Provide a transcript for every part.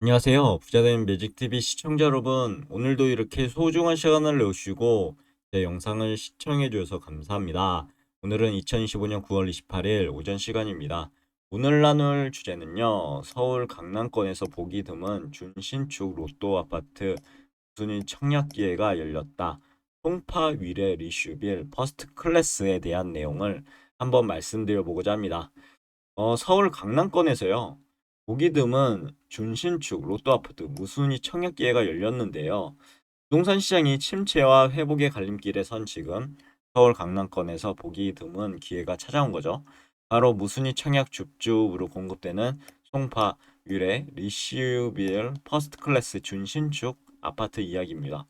안녕하세요. 부자된 매직TV 시청자 여러분. 오늘도 이렇게 소중한 시간을 내주시고 제 영상을 시청해 주셔서 감사합니다. 오늘은 2025년 9월 28일 오전 시간입니다. 오늘 나눌 주제는요. 서울 강남권에서 보기 드문 준신축 로또 아파트 순위 청약 기회가 열렸다. 송파 위례 리슈빌 퍼스트 클래스에 대한 내용을 한번 말씀드려 보고자 합니다. 서울 강남권에서요. 보기 드문 준신축 로또 아파트 무순위 청약 기회가 열렸는데요. 부동산 시장이 침체와 회복의 갈림길에 선 지금 서울 강남권에서 보기 드문 기회가 찾아온 거죠. 바로 무순위 청약 줍줍으로 공급되는 송파 위례 리시우빌 퍼스트 클래스 준신축 아파트 이야기입니다.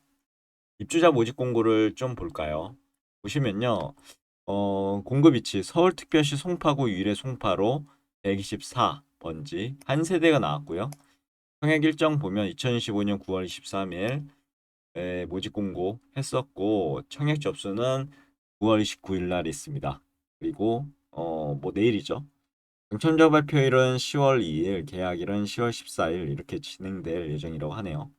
입주자 모집 공고를 좀 볼까요? 보시면요. 공급 위치 서울특별시 송파구 위례 송파로 124번지 한 세대가 나왔고요. 청약 일정 보면 2025년 9월 23일 모집 공고 했었고 청약 접수는 9월 29일 날 있습니다. 그리고 뭐 내일이죠. 당첨자 발표일은 10월 2일, 계약일은 10월 14일 이렇게 진행될 예정이라고 하네요.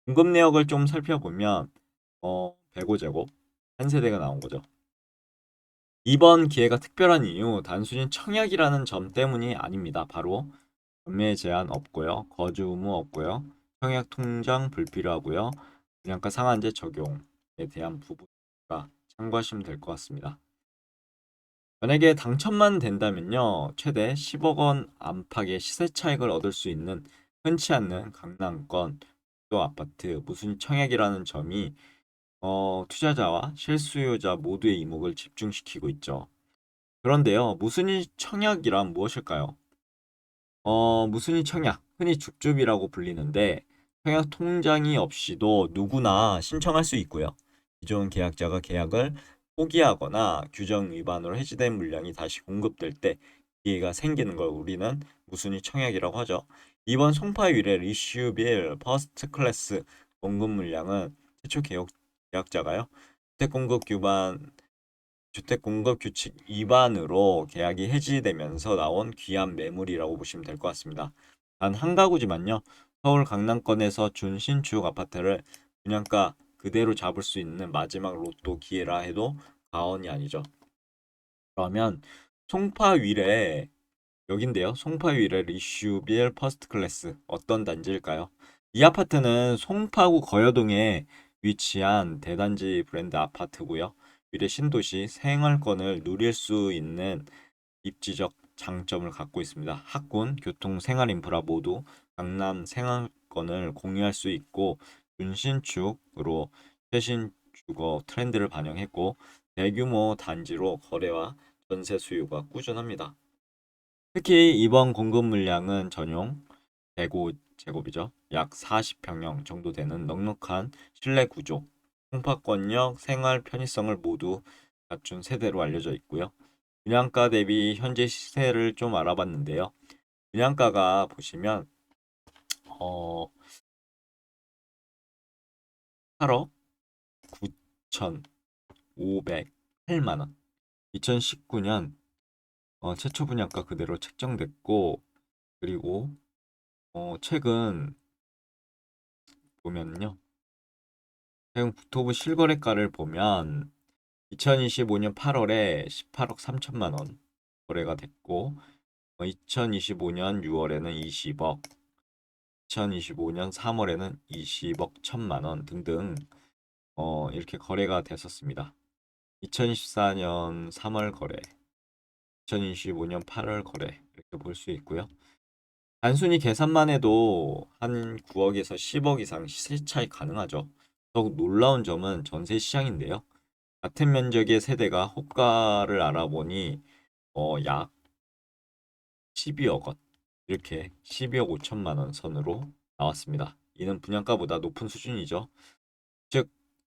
공급 내역을 좀 살펴보면 105제곱 한 세대가 나온 거죠. 이번 기회가 특별한 이유 단순히 청약이라는 점 때문이 아닙니다. 바로 전매 제한 없고요. 거주 의무 없고요. 청약 통장 불필요하고요. 분양가 상한제 적용에 대한 부분가 참고하시면 될 것 같습니다. 만약에 당첨만 된다면요. 최대 10억 원 안팎의 시세 차익을 얻을 수 있는 흔치 않는 강남권 또 아파트 무슨 청약이라는 점이 투자자와 실수요자 모두의 이목을 집중시키고 있죠. 그런데요, 무순위 청약이란 무엇일까요? 무순위 청약, 흔히 줍줍이라고 불리는데, 청약 통장이 없이도 누구나 신청할 수 있고요. 기존 계약자가 계약을 포기하거나 규정 위반으로 해지된 물량이 다시 공급될 때 기회가 생기는 걸 우리는 무순위 청약이라고 하죠. 이번 송파 위례 리슈빌 퍼스트 클래스 공급 물량은 최초 계약자가요. 주택 공급 규반 주택 공급 규칙 위반으로 계약이 해지되면서 나온 귀한 매물이라고 보시면 될 것 같습니다. 단 한 가구지만요. 서울 강남권에서 준신축 아파트를 분양가 그대로 잡을 수 있는 마지막 로또 기회라 해도 과언이 아니죠. 그러면 송파 위례 여긴데요. 송파 위례 리슈빌 퍼스트 클래스 어떤 단지일까요? 이 아파트는 송파구 거여동에 위치한 대단지 브랜드 아파트고요. 위례 신도시 생활권을 누릴 수 있는 입지적 장점을 갖고 있습니다. 학군, 교통, 생활 인프라 모두 강남 생활권을 공유할 수 있고 준신축으로 최신 주거 트렌드를 반영했고 대규모 단지로 거래와 전세 수요가 꾸준합니다. 특히 이번 공급 물량은 전용 105제곱이죠. 약 40평형 정도 되는 넉넉한 실내 구조, 통파권역, 생활 편의성을 모두 갖춘 세대로 알려져 있고요. 분양가 대비 현재 시세를 좀 알아봤는데요. 분양가가 보시면 어, 8억 9,508만 원. 2019년 최초 분양가 그대로 책정됐고 그리고 최근 보면요. 최근 국토부 실거래가를 보면 2025년 8월에 18억 3천만 원 거래가 됐고 2025년 6월에는 20억, 2025년 3월에는 20억 1천만 원 등등 이렇게 거래가 됐었습니다. 2024년 3월 거래, 2025년 8월 거래 이렇게 볼 수 있고요. 단순히 계산만 해도 한 9억에서 10억 이상 시세 차이 가능하죠. 더욱 놀라운 점은 전세 시장인데요. 같은 면적의 세대가 호가를 알아보니 약 12억 원 이렇게 12억 5천만 원 선으로 나왔습니다. 이는 분양가보다 높은 수준이죠. 즉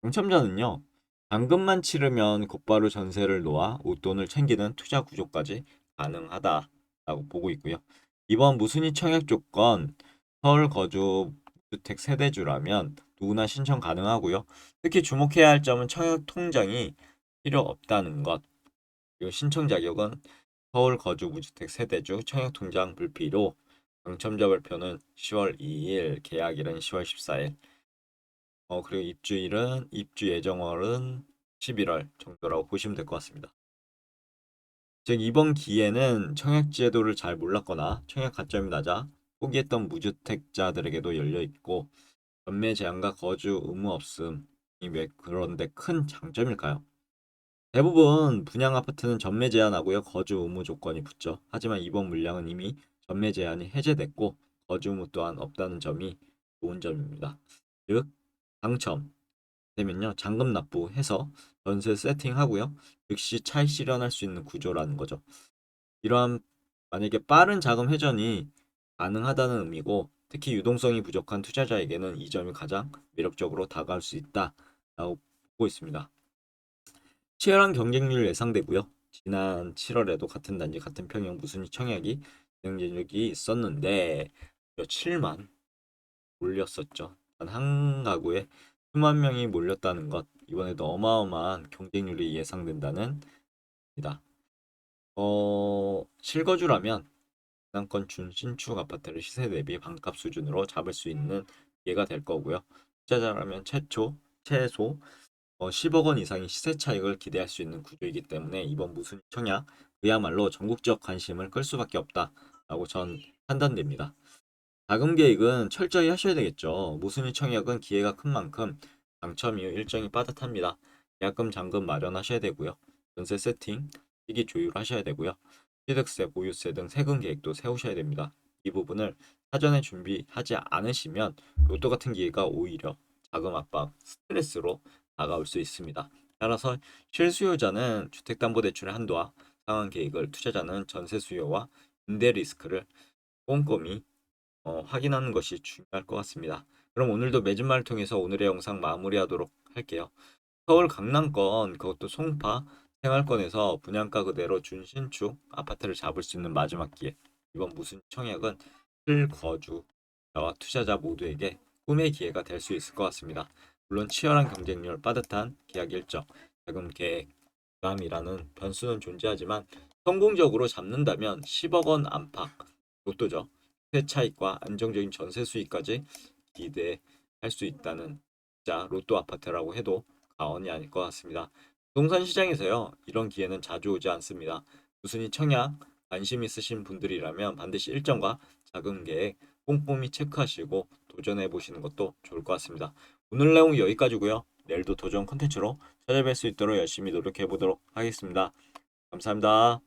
당첨자는요. 당금만 치르면 곧바로 전세를 놓아 웃돈을 챙기는 투자 구조까지 가능하다라고 보고 있고요. 이번 무순위 청약 조건 서울 거주 주택 세대주라면 누구나 신청 가능하고요. 특히 주목해야 할 점은 청약 통장이 필요 없다는 것. 그리고 신청 자격은 서울 거주 무주택 세대주 청약 통장 불필요. 당첨자 발표는 10월 2일, 계약일은 10월 14일. 그리고 입주 예정월은 11월 정도라고 보시면 될 것 같습니다. 즉 이번 기회는 청약 제도를 잘 몰랐거나 청약 가점이 낮아 포기했던 무주택자들에게도 열려 있고 전매 제한과 거주 의무 없음이 왜 그런데 큰 장점일까요? 대부분 분양 아파트는 전매 제한하고요. 거주 의무 조건이 붙죠. 하지만 이번 물량은 이미 전매 제한이 해제됐고 거주 의무 또한 없다는 점이 좋은 점입니다. 즉 당첨 되면요. 잔금 납부해서 전세 세팅하고요. 즉시 차익 실현할 수 있는 구조라는 거죠. 이러한 만약에 빠른 자금 회전이 가능하다는 의미고 특히 유동성이 부족한 투자자에게는 이 점이 가장 매력적으로 다가올 수 있다라고 보고 있습니다. 치열한 경쟁률 예상되고요. 지난 7월에도 같은 단지 같은 평형 무순위 청약이 경쟁력이 있었는데 7만 몰렸었죠. 단 한 가구에 수만 명이 몰렸다는 것 이번에도 어마어마한 경쟁률이 예상된다는 겁니다. 실거주라면 분양권 준신축 아파트를 시세 대비 반값 수준으로 잡을 수 있는 기회가 될 거고요. 투자자라면 최소 10억 원 이상의 시세 차익을 기대할 수 있는 구조이기 때문에 이번 무순위 청약 그야말로 전국적 관심을 끌 수밖에 없다라고 전 판단됩니다. 자금 계획은 철저히 하셔야 되겠죠. 무순위 청약은 기회가 큰 만큼 당첨 이후 일정이 빠듯합니다. 계약금 잔금 마련하셔야 되고요. 전세 세팅, 시기 조율하셔야 되고요. 취득세, 보유세 등 세금 계획도 세우셔야 됩니다. 이 부분을 사전에 준비하지 않으시면 로또 같은 기회가 오히려 자금 압박, 스트레스로 다가올 수 있습니다. 따라서 실수요자는 주택담보대출의 한도와 상환 계획을, 투자자는 전세 수요와 임대 리스크를 꼼꼼히 확인하는 것이 중요할 것 같습니다. 그럼 오늘도 매진말을 통해서 오늘의 영상 마무리하도록 할게요. 서울 강남권 그것도 송파 생활권에서 분양가 그대로 준신축 아파트를 잡을 수 있는 마지막 기회. 이번 무슨 청약은 실거주자와 투자자 모두에게 꿈의 기회가 될 수 있을 것 같습니다. 물론 치열한 경쟁률, 빠듯한 계약 일정, 자금 계획, 부담이라는 변수는 존재하지만 성공적으로 잡는다면 10억 원 안팎 로또죠. 세 차익과 안정적인 전세 수익까지 기대할 수 있다는 진짜 로또 아파트라고 해도 과언이 아닐 것 같습니다. 부동산 시장에서요, 이런 기회는 자주 오지 않습니다. 무순위 청약 관심 있으신 분들이라면 반드시 일정과 자금 계획 꼼꼼히 체크하시고 도전해 보시는 것도 좋을 것 같습니다. 오늘 내용 여기까지고요. 내일도 도전 콘텐츠로 찾아뵐 수 있도록 열심히 노력해 보도록 하겠습니다. 감사합니다.